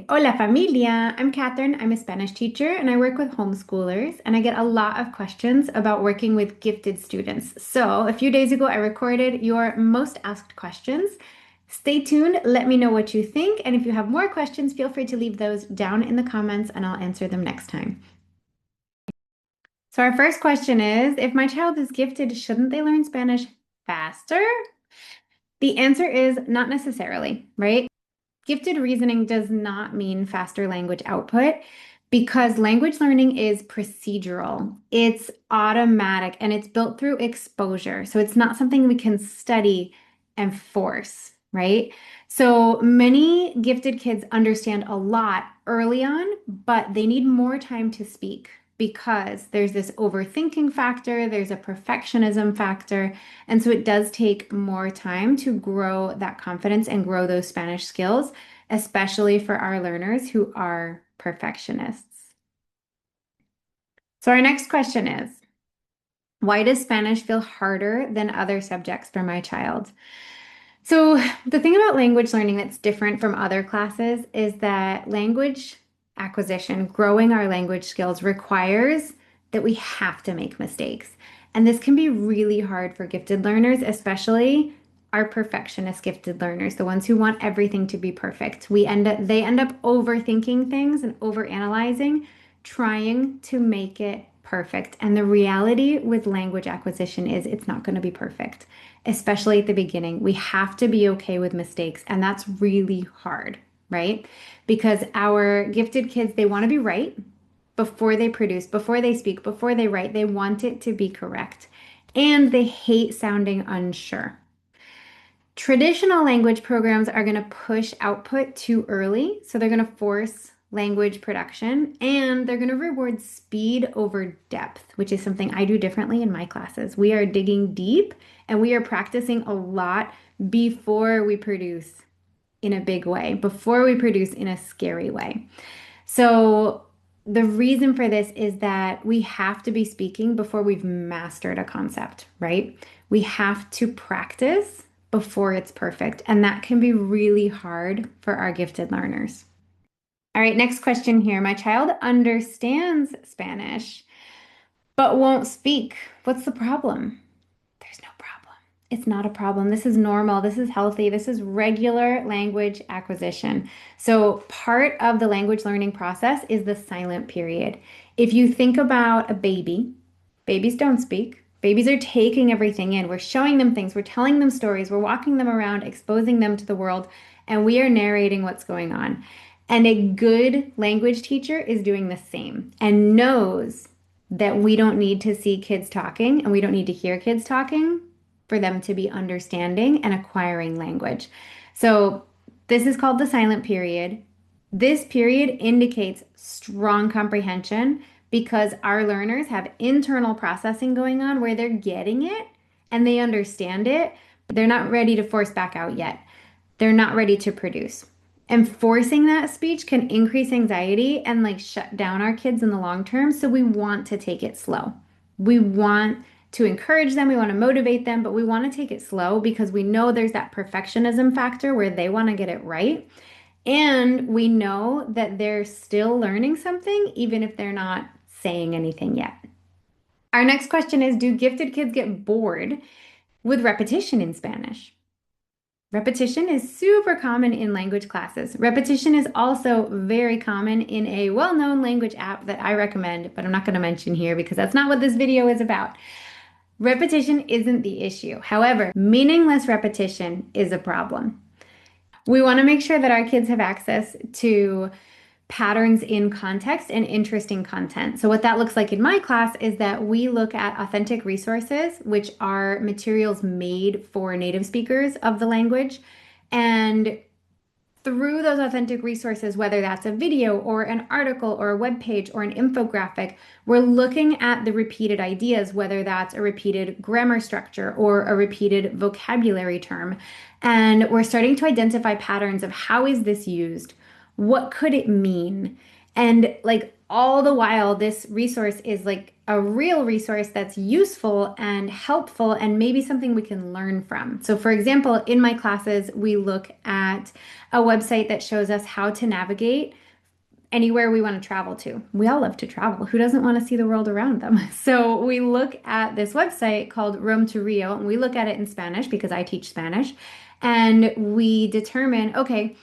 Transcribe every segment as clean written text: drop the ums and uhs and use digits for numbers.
Hola familia, I'm Catherine. I'm a Spanish teacher and I work with homeschoolers and I get a lot of questions about working with gifted students. So a few days ago, I recorded your most asked questions. Stay tuned, let me know what you think, and if you have more questions, feel free to leave those down in the comments and I'll answer them next time. So our first question is, if my child is gifted, shouldn't they learn Spanish faster? The answer is not necessarily, right? Gifted reasoning does not mean faster language output because language learning is procedural. It's automatic and it's built through exposure. So it's not something we can study and force, right? So many gifted kids understand a lot early on, but they need more time to speak because there's this overthinking factor, there's a perfectionism factor, and so it does take more time to grow that confidence and grow those Spanish skills, especially for our learners who are perfectionists. So our next question is, why does Spanish feel harder than other subjects for my child? So the thing about language learning that's different from other classes is that language acquisition, growing our language skills requires that we have to make mistakes. And this can be really hard for gifted learners, especially our perfectionist gifted learners, the ones who want everything to be perfect. They end up overthinking things and overanalyzing, trying to make it perfect. And the reality with language acquisition is it's not going to be perfect, especially at the beginning. We have to be okay with mistakes, and that's really hard, right? Because our gifted kids, they want to be right before they produce, before they speak, before they write. They want it to be correct, and they hate sounding unsure. Traditional language programs are going to push output too early, so they're going to force language production and they're going to reward speed over depth, which is something I do differently in my classes. We are digging deep and we are practicing a lot before we produce in a big way, before we produce in a scary way. So the reason for this is that we have to be speaking before we've mastered a concept, right? We have to practice before it's perfect. And that can be really hard for our gifted learners. All right, next question here. My child understands Spanish, but won't speak. What's the problem? There's no problem. It's not a problem. This is normal. This is healthy. This is regular language acquisition. So, part of the language learning process is the silent period. If you think about a baby, babies don't speak. Babies are taking everything in. We're showing them things. We're telling them stories. We're walking them around, exposing them to the world, and we are narrating what's going on. And a good language teacher is doing the same and knows that we don't need to see kids talking and we don't need to hear kids talking for them to be understanding and acquiring language. So, this is called the silent period. This period indicates strong comprehension because our learners have internal processing going on where they're getting it and they understand it, but they're not ready to force back out yet. They're not ready to produce. And forcing that speech can increase anxiety and like shut down our kids in the long term. So we want to take it slow. We want to encourage them, we want to motivate them, but we want to take it slow because we know there's that perfectionism factor where they want to get it right. And we know that they're still learning something, even if they're not saying anything yet. Our next question is, do gifted kids get bored with repetition in Spanish? Repetition is super common in language classes. Repetition is also very common in a well-known language app that I recommend, but I'm not going to mention here because that's not what this video is about. Repetition isn't the issue. However, meaningless repetition is a problem. We want to make sure that our kids have access to patterns in context and interesting content. So what that looks like in my class is that we look at authentic resources, which are materials made for native speakers of the language. And through those authentic resources, whether that's a video or an article or a web page or an infographic, we're looking at the repeated ideas, whether that's a repeated grammar structure or a repeated vocabulary term. And we're starting to identify patterns of how is this used? What could it mean? And like all the while, this resource is like a real resource that's useful and helpful and maybe something we can learn from. So, for example, in my classes, we look at a website that shows us how to navigate anywhere we want to travel to. We all love to travel. Who doesn't want to see the world around them? So we look at this website called Rome to Rio, and we look at it in Spanish because I teach Spanish. And we determine, okay,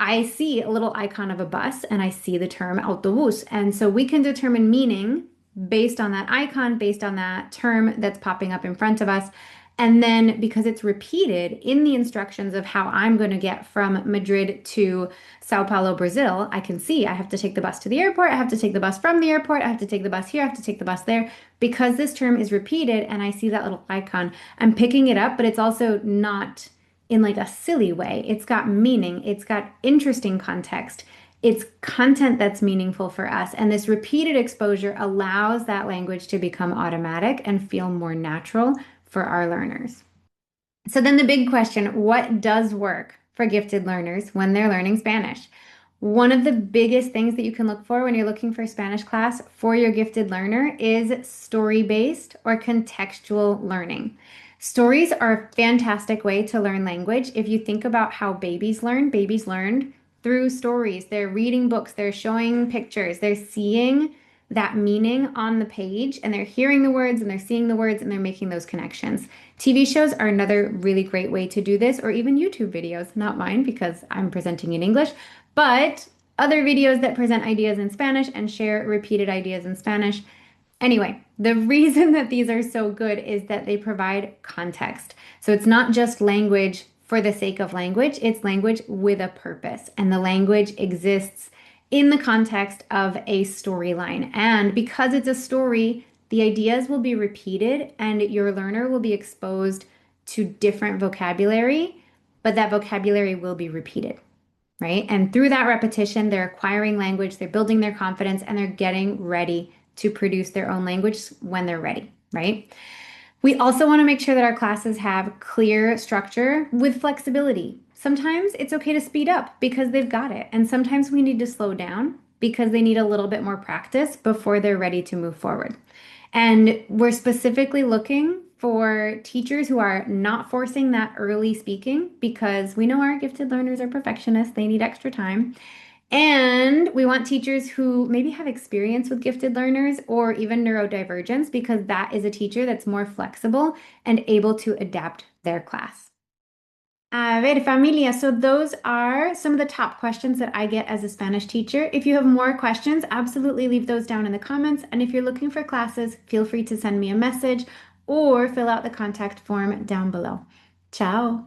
I see a little icon of a bus and I see the term autobús. And so we can determine meaning based on that icon, based on that term that's popping up in front of us. And then because it's repeated in the instructions of how I'm going to get from Madrid to Sao Paulo, Brazil, I can see I have to take the bus to the airport, I have to take the bus from the airport, I have to take the bus here, I have to take the bus there. Because this term is repeated and I see that little icon, I'm picking it up, but it's also not in like a silly way. It's got meaning, it's got interesting context. It's content that's meaningful for us. And this repeated exposure allows that language to become automatic and feel more natural for our learners. So then the big question, what does work for gifted learners when they're learning Spanish? One of the biggest things that you can look for when you're looking for a Spanish class for your gifted learner is story-based or contextual learning. Stories are a fantastic way to learn language. If you think about how babies learn through stories. They're reading books, they're showing pictures, they're seeing that meaning on the page, and they're hearing the words and they're seeing the words and they're making those connections. TV shows are another really great way to do this, or even YouTube videos, not mine because I'm presenting in English, but other videos that present ideas in Spanish and share repeated ideas in Spanish. Anyway, the reason that these are so good is that they provide context. So it's not just language for the sake of language, it's language with a purpose. And the language exists in the context of a storyline. And because it's a story, the ideas will be repeated and your learner will be exposed to different vocabulary, but that vocabulary will be repeated, right? And through that repetition, they're acquiring language, they're building their confidence, and they're getting ready to produce their own language when they're ready, right? We also want to make sure that our classes have clear structure with flexibility. Sometimes it's okay to speed up because they've got it, and sometimes we need to slow down because they need a little bit more practice before they're ready to move forward. And we're specifically looking for teachers who are not forcing that early speaking because we know our gifted learners are perfectionists, they need extra time. And we want teachers who maybe have experience with gifted learners or even neurodivergence because that is a teacher that's more flexible and able to adapt their class. A ver, familia, so those are some of the top questions that I get as a Spanish teacher. If you have more questions, absolutely leave those down in the comments. And if you're looking for classes, feel free to send me a message or fill out the contact form down below. Ciao.